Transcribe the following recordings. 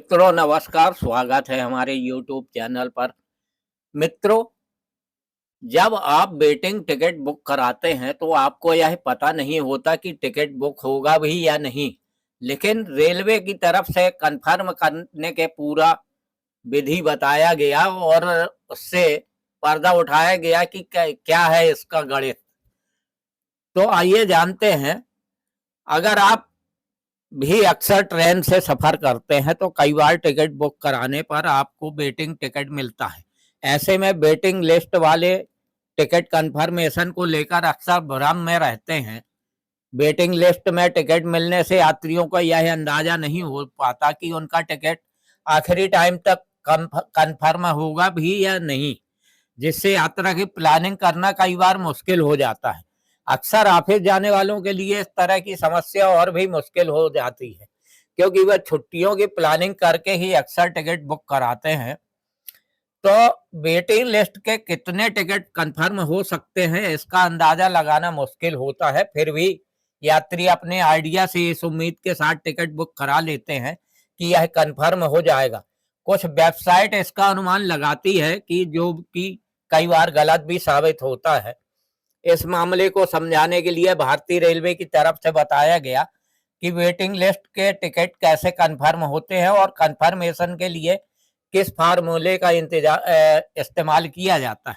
मित्रों नमस्कार, स्वागत है हमारे YouTube चैनल पर। मित्रों, जब आप वेटिंग टिकट बुक कराते हैं तो आपको यह पता नहीं होता कि टिकट बुक होगा भी या नहीं, लेकिन रेलवे की तरफ से कंफर्म करने के पूरा विधि बताया गया और उससे पर्दा उठाया गया कि क्या है इसका गणित। तो आइए जानते हैं। अगर आप भी अक्सर ट्रेन से सफर करते हैं तो कई बार टिकट बुक कराने पर आपको वेटिंग टिकट मिलता है। ऐसे में वेटिंग लिस्ट वाले टिकट कंफर्मेशन को लेकर अक्सर भ्रम में रहते हैं। वेटिंग लिस्ट में टिकट मिलने से यात्रियों को यह अंदाजा नहीं हो पाता कि उनका टिकट आखिरी टाइम तक कंफर्म होगा भी या नहीं, जिससे यात्रा की प्लानिंग करना कई बार मुश्किल हो जाता है। अक्सर ऑफिस जाने वालों के लिए इस तरह की समस्या और भी मुश्किल हो जाती है, क्योंकि वह छुट्टियों की प्लानिंग करके ही अक्सर टिकट बुक कराते हैं। तो वेटिंग लिस्ट के कितने टिकट कंफर्म हो सकते हैं, इसका अंदाजा लगाना मुश्किल होता है। फिर भी यात्री अपने आइडिया से इस उम्मीद के साथ टिकट बुक करा लेते हैं कि यह कंफर्म हो जाएगा। कुछ वेबसाइट इसका अनुमान लगाती है कि जो कि कई बार गलत भी साबित होता है। इस मामले को समझाने के लिए भारतीय रेलवे की तरफ से बताया गया कि वेटिंग लिस्ट के टिकट कैसे कंफर्म होते हैं और कंफर्मेशन के लिए किस फार्मूले का इस्तेमाल किया जाता है।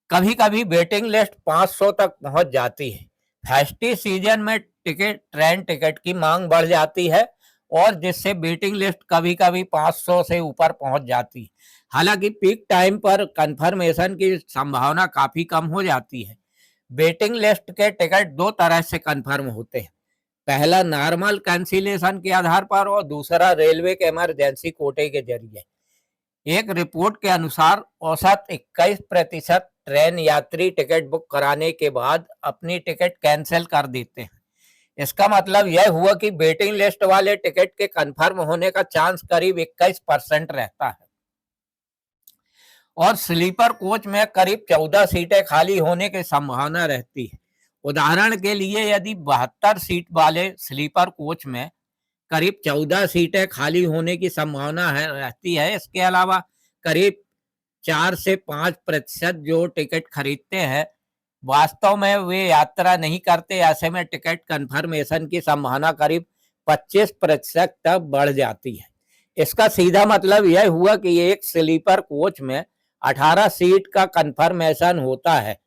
कभी कभी वेटिंग लिस्ट 500 तक पहुंच जाती है। फेस्टिव सीजन में ट्रेन टिकट की मांग बढ़ जाती है और जिससे वेटिंग लिस्ट कभी कभी 500 से ऊपर पहुंच जाती है। हालांकि पीक टाइम पर कंफर्मेशन की संभावना काफी कम हो जाती है। वेटिंग लिस्ट के टिकट दो तरह से कंफर्म होते हैं। पहला नॉर्मल कैंसिलेशन के आधार पर और दूसरा रेलवे के इमरजेंसी कोटे के जरिए। एक रिपोर्ट के अनुसार औसत 21% ट्रेन यात्री टिकट बुक कराने के बाद अपनी टिकट कैंसिल कर देते हैं। इसका मतलब यह हुआ कि वेटिंग लिस्ट वाले टिकट के कंफर्म होने का चांस करीब 21% रहता है और स्लीपर कोच में करीब 14 सीटें खाली होने की संभावना रहती है। उदाहरण के लिए यदि 72 सीट वाले स्लीपर कोच में करीब 14 सीटें खाली होने की संभावना रहती है। इसके अलावा करीब 4 से 5% जो टिकट खरीदते हैं वास्तव में वे यात्रा नहीं करते। ऐसे में टिकट कंफर्मेशन की संभावना करीब 25% तक बढ़ जाती है। इसका सीधा मतलब यह हुआ कि एक स्लीपर कोच में 18 सीट का कंफर्मेशन होता है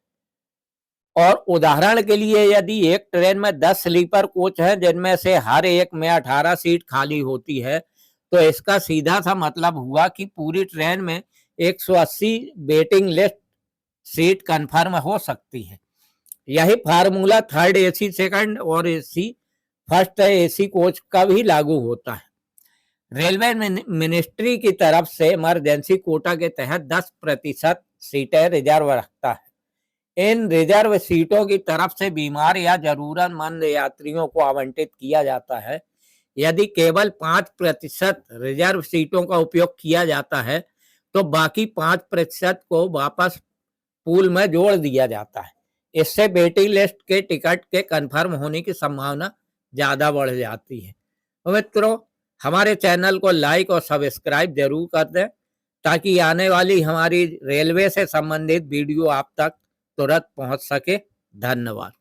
और उदाहरण के लिए यदि एक ट्रेन में 10 स्लीपर कोच हैं जिनमें से हर एक में 18 सीट खाली होती है, तो इसका सीधा सा मतलब हुआ कि पूरी ट्रेन में 180 वेटिंग लिस्ट सीट कंफर्म हो सकती है। यही फार्मूला थर्ड एसी सेकंड और एसी फर्स्ट एसी कोच का भी लागू होता है। रेलवे मिनिस्ट्री की तरफ से इमरजेंसी कोटा के तहत 10% सीटें रिजर्व रखता है। इन रिजर्व सीटों की तरफ से बीमार या जरूरतमंद यात्रियों को आवंटित किया जाता है। यदि केवल 5% रिजर्व सीटों का उपयोग किया जाता है तो बाकी 5% को वापस पूल में जोड़ दिया जाता है। इससे वेटिंग लिस्ट के टिकट के कंफर्म होने की संभावना ज्यादा बढ़ जाती है। तो मित्रों, हमारे चैनल को लाइक और सब्सक्राइब जरूर कर दें ताकि आने वाली हमारी रेलवे से संबंधित वीडियो आप तक तुरंत पहुंच सके। धन्यवाद।